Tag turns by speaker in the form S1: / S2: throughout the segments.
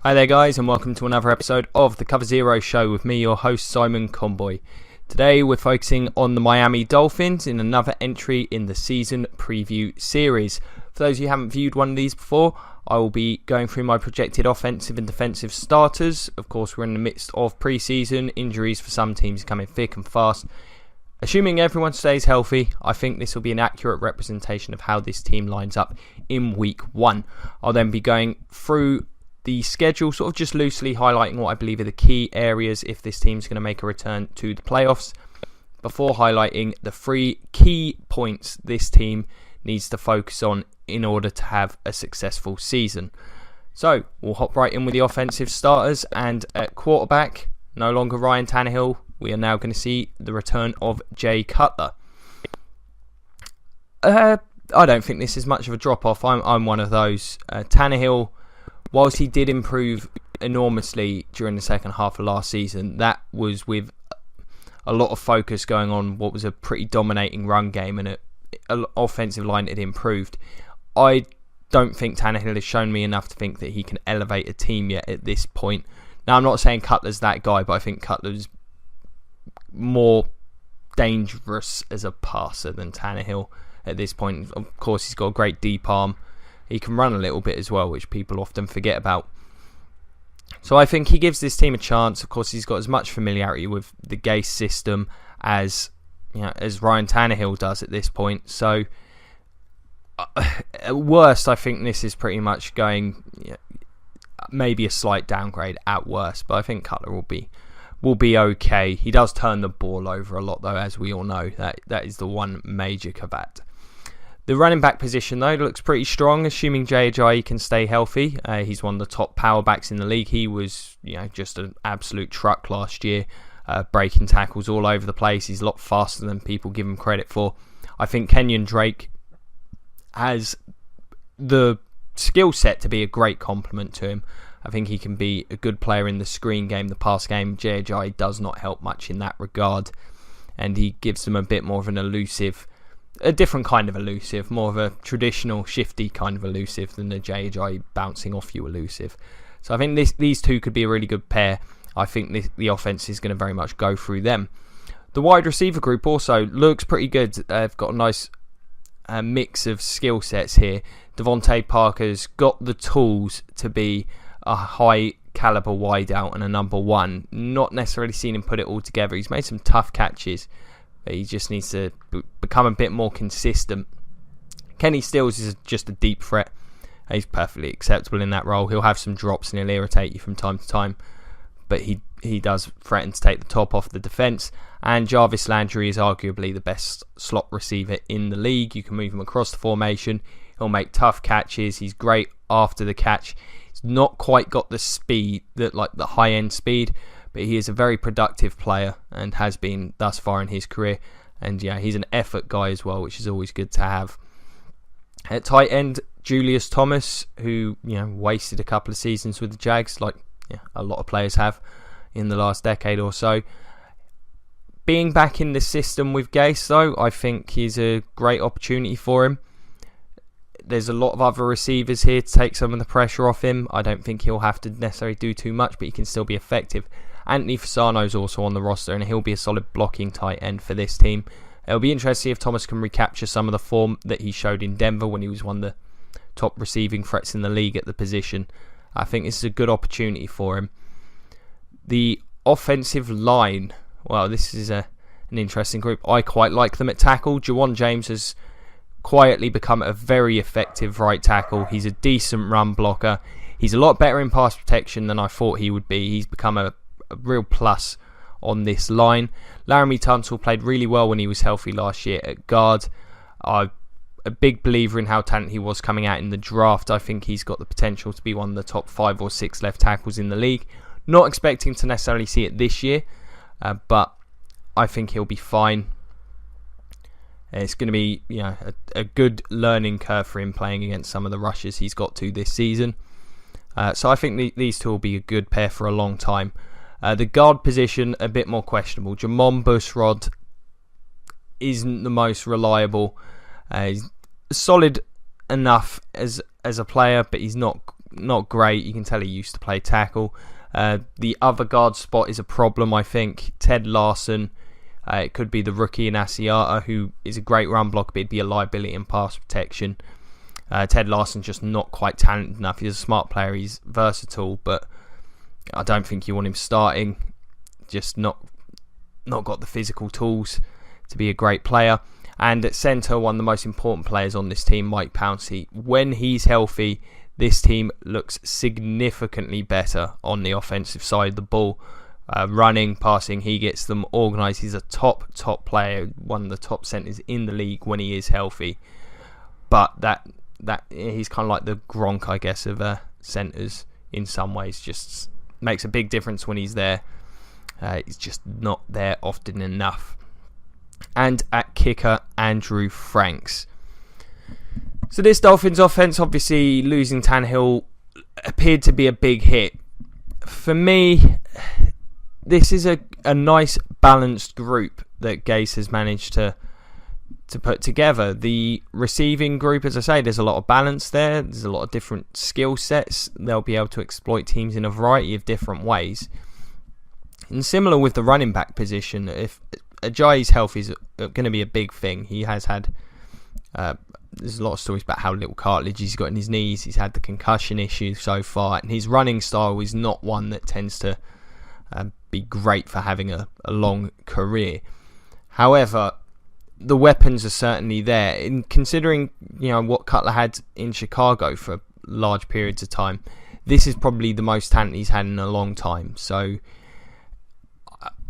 S1: Hi there guys, and welcome to another episode of the Cover Zero Show with me, your host Simon Conboy. Today we're focusing on the Miami Dolphins in another entry in the season preview series. For those of you who haven't viewed one of these before, I will be going through my projected offensive and defensive starters. Of course, we're in the midst of preseason. Injuries for some teams coming thick and fast. Assuming everyone stays healthy, I think this will be an accurate representation of how this team lines up in week one. I'll then be going through the schedule, sort of just loosely highlighting what I believe are the key areas if this team's going to make a return to the playoffs, before highlighting the 3 key points this team needs to focus on in order to have a successful season. So we'll hop right in with the offensive starters, and at quarterback, no longer Ryan Tannehill, we are now going to see the return of Jay Cutler. I don't think this is much of a drop-off. I'm one of those. Tannehill, whilst he did improve enormously during the second half of last season, that was with a lot of focus going on what was a pretty dominating run game and an offensive line that had improved. I don't think Tannehill has shown me enough to think that he can elevate a team yet at this point. Now, I'm not saying Cutler's that guy, but I think Cutler's more dangerous as a passer than Tannehill at this point. Of course, he's got a great deep arm. He can run a little bit as well, which people often forget about. So I think he gives this team a chance. Of course, he's got as much familiarity with the Gase system as Ryan Tannehill does at this point. So at worst, I think this is pretty much going maybe a slight downgrade at worst. But I think Cutler will be okay. He does turn the ball over a lot, though, as we all know. That is the one major caveat. The running back position, though, looks pretty strong, assuming Jay Ajayi can stay healthy. He's one of the top power backs in the league. He was just an absolute truck last year, breaking tackles all over the place. He's a lot faster than people give him credit for. I think Kenyon Drake has the skill set to be a great complement to him. I think he can be a good player in the screen game, the pass game. Jay Ajayi does not help much in that regard, and he gives them a bit more of a different kind of elusive, more of a traditional shifty kind of elusive than the Jay Ajayi bouncing off you elusive. So I think these two could be a really good pair. I think the offense is going to very much go through them. The wide receiver group also looks pretty good. They've got a nice mix of skill sets here. Devontae Parker's got the tools to be a high caliber wideout and a number one. Not necessarily seen him put it all together. He's made some tough catches. He just needs to become a bit more consistent. Kenny Stills is just a deep threat. He's perfectly acceptable in that role. He'll have some drops and he'll irritate you from time to time, but he does threaten to take the top off the defence. And Jarvis Landry is arguably the best slot receiver in the league. You can move him across the formation. He'll make tough catches. He's great after the catch. He's not quite got the speed, the high-end speed, but he is a very productive player and has been thus far in his career. And he's an effort guy as well, which is always good to have. At tight end, Julius Thomas, who wasted a couple of seasons with the Jags, like a lot of players have in the last decade or so. Being back in the system with Gase, though, I think is a great opportunity for him. There's a lot of other receivers here to take some of the pressure off him. I don't think he'll have to necessarily do too much, but he can still be effective. Anthony Fasano's also on the roster, and he'll be a solid blocking tight end for this team. It'll be interesting to see if Thomas can recapture some of the form that he showed in Denver when he was one of the top receiving threats in the league at the position. I think this is a good opportunity for him. The offensive line, well, this is an interesting group. I quite like them at tackle. Jawan James has quietly become a very effective right tackle. He's a decent run blocker. He's a lot better in pass protection than I thought he would be. He's become a real plus on this line. Laramie Tunsil played really well when he was healthy last year at guard. I'm a big believer in how talented he was coming out in the draft. I think he's got the potential to be one of the top 5 or 6 left tackles in the league. Not expecting to necessarily see it this year, but I think he'll be fine. It's going to be a good learning curve for him playing against some of the rushes he's got to this season. So I think these two will be a good pair for a long time. The guard position, a bit more questionable. Jamon Bushrod isn't the most reliable. He's solid enough as a player, but he's not not great. You can tell he used to play tackle. The other guard spot is a problem, I think. Ted Larson, it could be the rookie in Asiata, who is a great run blocker, but he'd be a liability in pass protection. Ted Larson's just not quite talented enough. He's a smart player, he's versatile, but I don't think you want him starting. Just not got the physical tools to be a great player. And at centre, one of the most important players on this team, Mike Pouncey. When he's healthy, this team looks significantly better on the offensive side of the ball. Running, passing, he gets them organised. He's a top player, one of the top centres in the league when he is healthy. But that he's kind of like the Gronk, I guess, of centres in some ways. Just makes a big difference when he's there. He's just not there often enough. And at kicker, Andrew Franks. So this Dolphins offense, obviously losing Tannehill appeared to be a big hit. For me, this is a nice balanced group that Gase has managed to put together. The receiving group, as I say, there's a lot of balance there. There's a lot of different skill sets. They'll be able to exploit teams in a variety of different ways. And similar with the running back position, if Ajayi's health is going to be a big thing. He has had, there's a lot of stories about how little cartilage he's got in his knees. He's had the concussion issue so far, and his running style is not one that tends to be great for having a long career. However, the weapons are certainly there. In considering what Cutler had in Chicago for large periods of time, this is probably the most talent he's had in a long time. So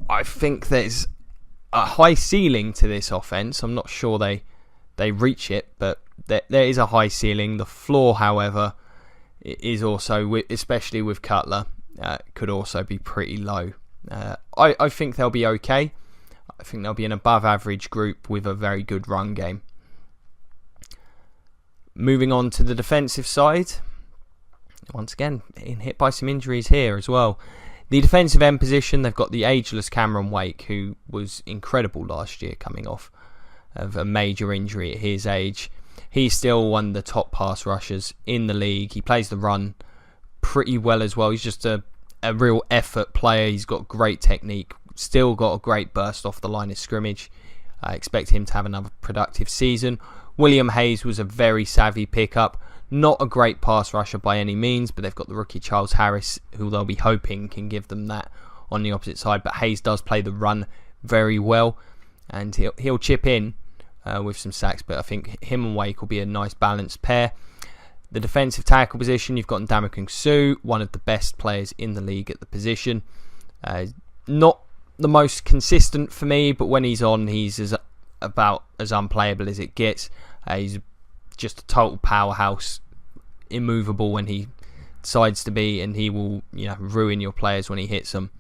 S1: I think there's a high ceiling to this offense. I'm not sure they reach it, but there is a high ceiling. The floor, however, is also, especially with Cutler, could also be pretty low. I think they'll be okay. I think they'll be an above average group with a very good run game. Moving on to the defensive side. Once again, being hit by some injuries here as well. The defensive end position, they've got the ageless Cameron Wake, who was incredible last year coming off of a major injury at his age. He's still one of the top pass rushers in the league. He plays the run pretty well as well. He's just a real effort player. He's got great technique. Still got a great burst off the line of scrimmage. I expect him to have another productive season. William Hayes was a very savvy pickup. Not a great pass rusher by any means, but they've got the rookie Charles Harris, who they'll be hoping can give them that on the opposite side. But Hayes does play the run very well, and he'll chip in with some sacks. But I think him and Wake will be a nice balanced pair. The defensive tackle position, you've got Ndamukong Suh, one of the best players in the league at the position. Not the most consistent for me, but when he's on, he's about as unplayable as it gets. He's just a total powerhouse, immovable when he decides to be, and he will ruin your players when he hits them.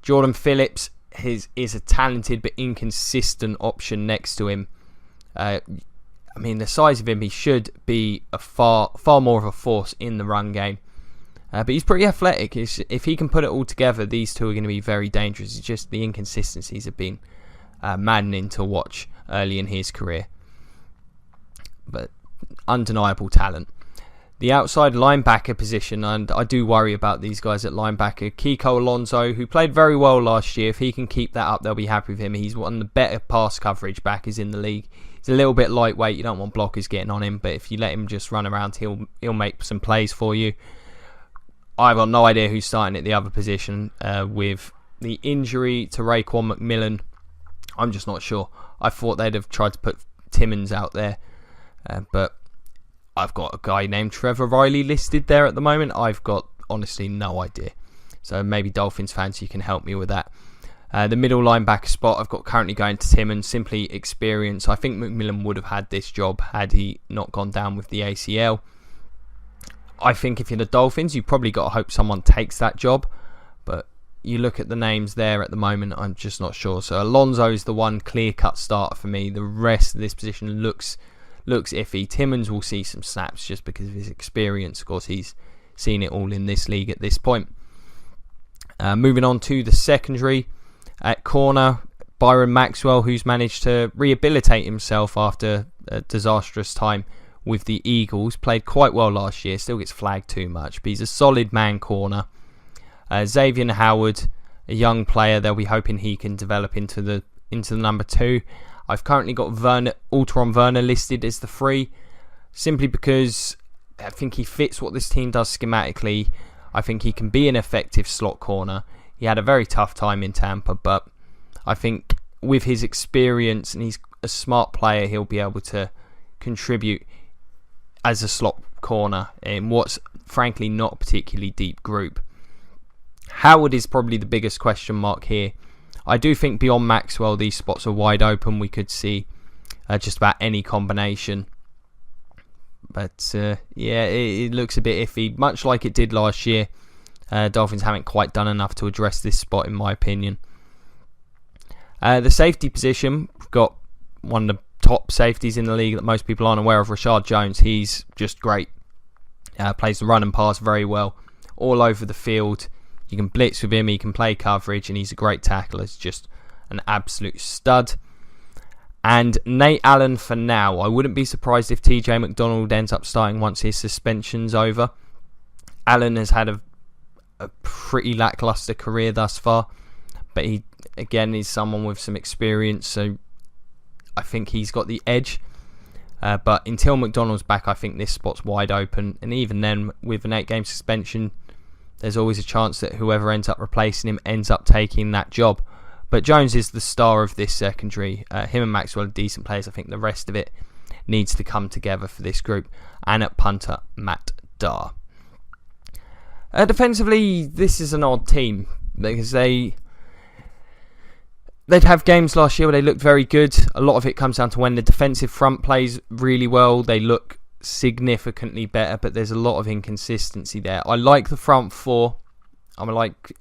S1: Jordan Phillips is a talented but inconsistent option next to him. The size of him, he should be a far more of a force in the run game. But he's pretty athletic. If he can put it all together, these two are going to be very dangerous. It's just the inconsistencies have been maddening to watch early in his career. But undeniable talent. The outside linebacker position, and I do worry about these guys at linebacker. Kiko Alonso, who played very well last year. If he can keep that up, they'll be happy with him. He's one of the better pass coverage backers in the league. He's a little bit lightweight. You don't want blockers getting on him, but if you let him just run around, he'll make some plays for you. I've got no idea who's starting at the other position. With the injury to Raekwon Macmillan, I'm just not sure. I thought they'd have tried to put Timmons out there. But I've got a guy named Trevor Riley listed there at the moment. I've got honestly no idea. So maybe Dolphins fans, you can help me with that. The middle linebacker spot, I've got currently going to Timmons. Simply experience. I think McMillan would have had this job had he not gone down with the ACL. I think if you're the Dolphins, you've probably got to hope someone takes that job. But you look at the names there at the moment, I'm just not sure. So Alonso's the one clear-cut starter for me. The rest of this position looks iffy. Timmons will see some snaps just because of his experience. Of course, he's seen it all in this league at this point. Moving on to the secondary. At corner, Byron Maxwell, who's managed to rehabilitate himself after a disastrous time with the Eagles. Played quite well last year, still gets flagged too much, but he's a solid man corner. Xavier Howard, a young player, they'll be hoping he can develop into the number 2. I've currently got Alteron Werner listed as the 3, simply because I think he fits what this team does schematically. I think he can be an effective slot corner. He had a very tough time in Tampa, but I think with his experience, and he's a smart player, he'll be able to contribute as a slot corner in what's frankly not a particularly deep group. Howard is probably the biggest question mark here. I do think beyond Maxwell, these spots are wide open. We could see just about any combination. But it looks a bit iffy, much like it did last year. Dolphins haven't quite done enough to address this spot, in my opinion. The safety position, we've got one of the top safeties in the league that most people aren't aware of, Rashard Jones. He's just great. Plays the run and pass very well, all over the field. You can blitz with him, he can play coverage, and he's a great tackler. He's just an absolute stud. And Nate Allen for now. I wouldn't be surprised if TJ McDonald ends up starting once his suspension's over. Allen has had a pretty lackluster career thus far, but he, again, is someone with some experience, so I think he's got the edge. But until McDonald's back, I think this spot's wide open. And even then, with an 8-game suspension, there's always a chance that whoever ends up replacing him ends up taking that job. But Jones is the star of this secondary. Him and Maxwell are decent players. I think the rest of it needs to come together for this group. And at punter, Matt Darr. Defensively, this is an odd team because they'd have games last year where they looked very good. A lot of it comes down to when the defensive front plays really well, they look significantly better, but there's a lot of inconsistency there. I like the front 4. I like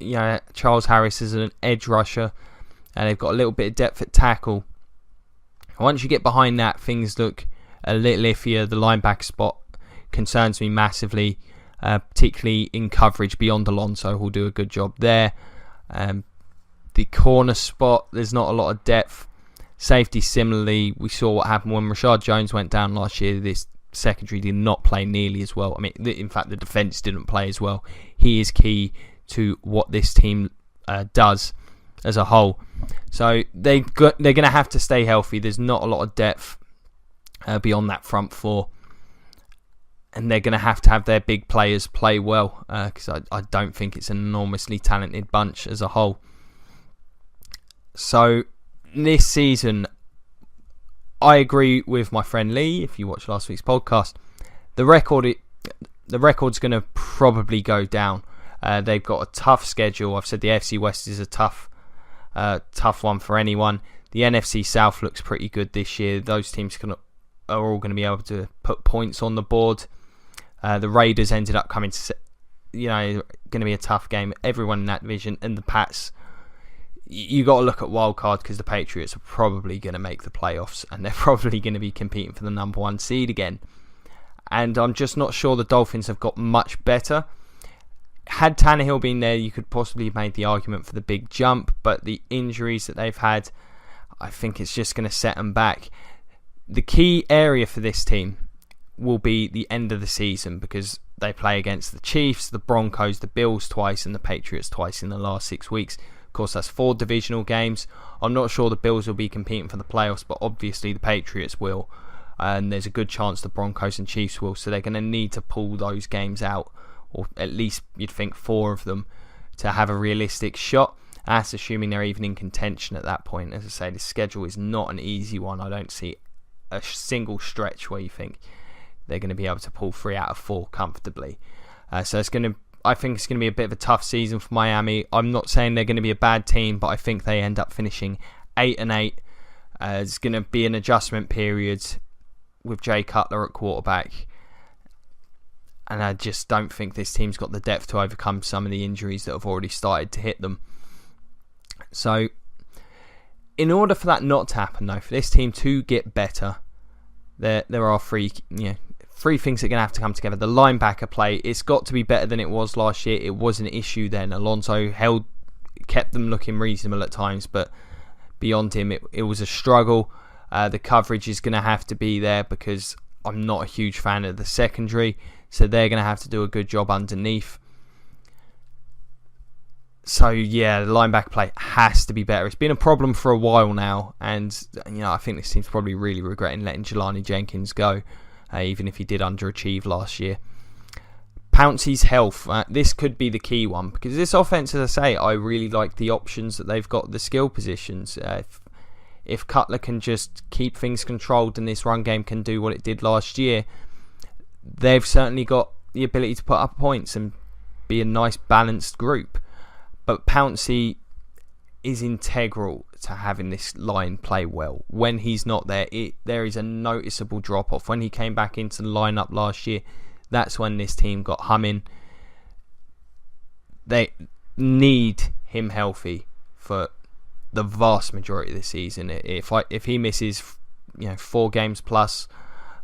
S1: Charles Harris as an edge rusher, and they've got a little bit of depth at tackle. Once you get behind that, things look a little iffier. The linebacker spot concerns me massively, particularly in coverage beyond Alonso, who'll do a good job there. The corner spot, there's not a lot of depth. Safety, similarly, we saw what happened when Rashard Jones went down last year. This secondary did not play nearly as well. I mean, in fact, the defence didn't play as well. He is key to what this team does as a whole. So they're going to have to stay healthy. There's not a lot of depth beyond that front 4. And they're going to have their big players play well, because I don't think it's an enormously talented bunch as a whole. So this season, I agree with my friend Lee. If you watched last week's podcast, the record's going to probably go down. They've got a tough schedule. I've said the AFC West is a tough one for anyone. The NFC South looks pretty good this year. Those teams are all going to be able to put points on the board. The Raiders ended up coming to, going to be a tough game. Everyone in that division, and the Pats. You got to look at wild card because the Patriots are probably going to make the playoffs, and they're probably going to be competing for the number 1 seed again. And I'm just not sure the Dolphins have got much better. Had Tannehill been there, you could possibly have made the argument for the big jump, but the injuries that they've had, I think it's just going to set them back. The key area for this team will be the end of the season, because they play against the Chiefs, the Broncos, the Bills twice, and the Patriots twice in the last 6 weeks. Of course, that's 4 divisional games. I'm not sure the Bills will be competing for the playoffs, but obviously the Patriots will. And there's a good chance the Broncos and Chiefs will. So they're going to need to pull those games out, or at least you'd think 4 of them, to have a realistic shot. That's assuming they're even in contention at that point. As I say, the schedule is not an easy one. I don't see a single stretch where you think they're going to be able to pull 3 out of 4 comfortably. So I think it's going to be a bit of a tough season for Miami. I'm not saying they're going to be a bad team, but I think they end up finishing 8-8. It's going to be an adjustment period with Jay Cutler at quarterback. And I just don't think this team's got the depth to overcome some of the injuries that have already started to hit them. So, in order for that not to happen, though, for this team to get better, there are 3 things that are going to have to come together. The linebacker play, it's got to be better than it was last year. It was an issue then. Alonso kept them looking reasonable at times, but beyond him, it was a struggle. The coverage is going to have to be there, because I'm not a huge fan of the secondary, so they're going to have to do a good job underneath. So yeah, the linebacker play has to be better. It's been a problem for a while now, and I think this team's probably really regretting letting Jelani Jenkins go, even if he did underachieve last year. Pouncey's health, this could be the key one, because this offense, as I say, I really like the options that they've got, the skill positions. If Cutler can just keep things controlled and this run game can do what it did last year, they've certainly got the ability to put up points and be a nice balanced group. But Pouncey is integral to having this line play well. When he's not there, there is a noticeable drop-off. When he came back into the lineup last year, that's when this team got humming. They need him healthy for the vast majority of the season. If he misses 4 games plus,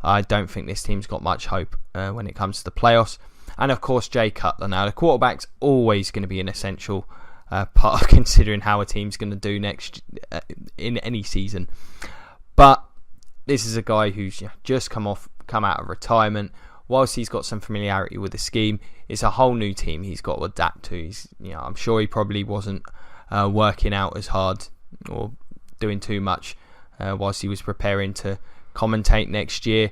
S1: I don't think this team's got much hope when it comes to the playoffs. And of course, Jay Cutler. Now, the quarterback's always going to be an essential part of considering how a team's going to do next in any season. But this is a guy who's just come out of retirement. Whilst he's got some familiarity with the scheme, it's a whole new team he's got to adapt to. I'm sure he probably wasn't working out as hard or doing too much whilst he was preparing to commentate next year.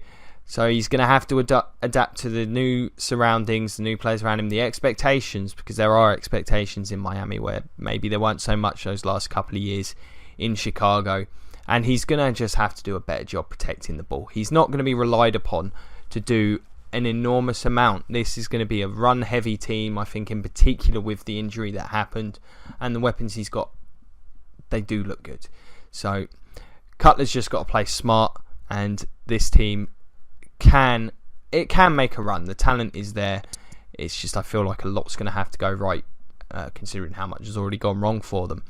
S1: So he's going to have to adapt to the new surroundings, the new players around him, the expectations, because there are expectations in Miami where maybe there weren't so much those last couple of years in Chicago. And he's going to just have to do a better job protecting the ball. He's not going to be relied upon to do an enormous amount. This is going to be a run-heavy team, I think, in particular with the injury that happened. And the weapons he's got, they do look good. So Cutler's just got to play smart, and this team can make a run. The talent is there. It's just I feel like a lot's going to have to go right, considering how much has already gone wrong for them.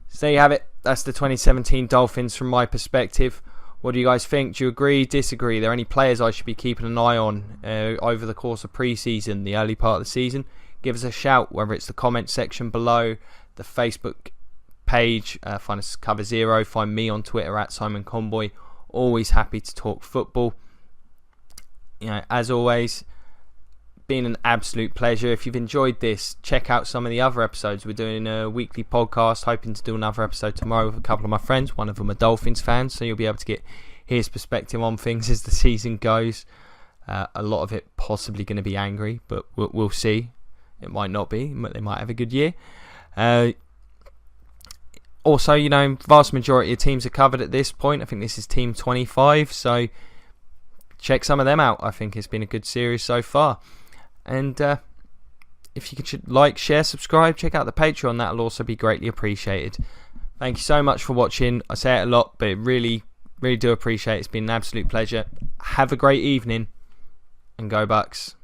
S1: So there you have it. That's the 2017 Dolphins from my perspective. What do you guys think? Do you agree, disagree? Are there any players I should be keeping an eye on over the course of pre-season, the early part of the season? Give us a shout, whether it's the comment section below, the Facebook page, find us Cover Zero, find me on Twitter at Simon Conboy. Always happy to talk football. As always, been an absolute pleasure. If you've enjoyed this, check out some of the other episodes. We're doing a weekly podcast, hoping to do another episode tomorrow with a couple of my friends. One of them are Dolphins fans, so you'll be able to get his perspective on things as the season goes. A lot of it possibly going to be angry, but we'll see. It might not be. They might have a good year. Also, vast majority of teams are covered at this point. I think this is team 25, so check some of them out. I think it's been a good series so far. And if you could like, share, subscribe, check out the Patreon. That'll also be greatly appreciated. Thank you so much for watching. I say it a lot, but really, really do appreciate it. It's been an absolute pleasure. Have a great evening, and go Bucks.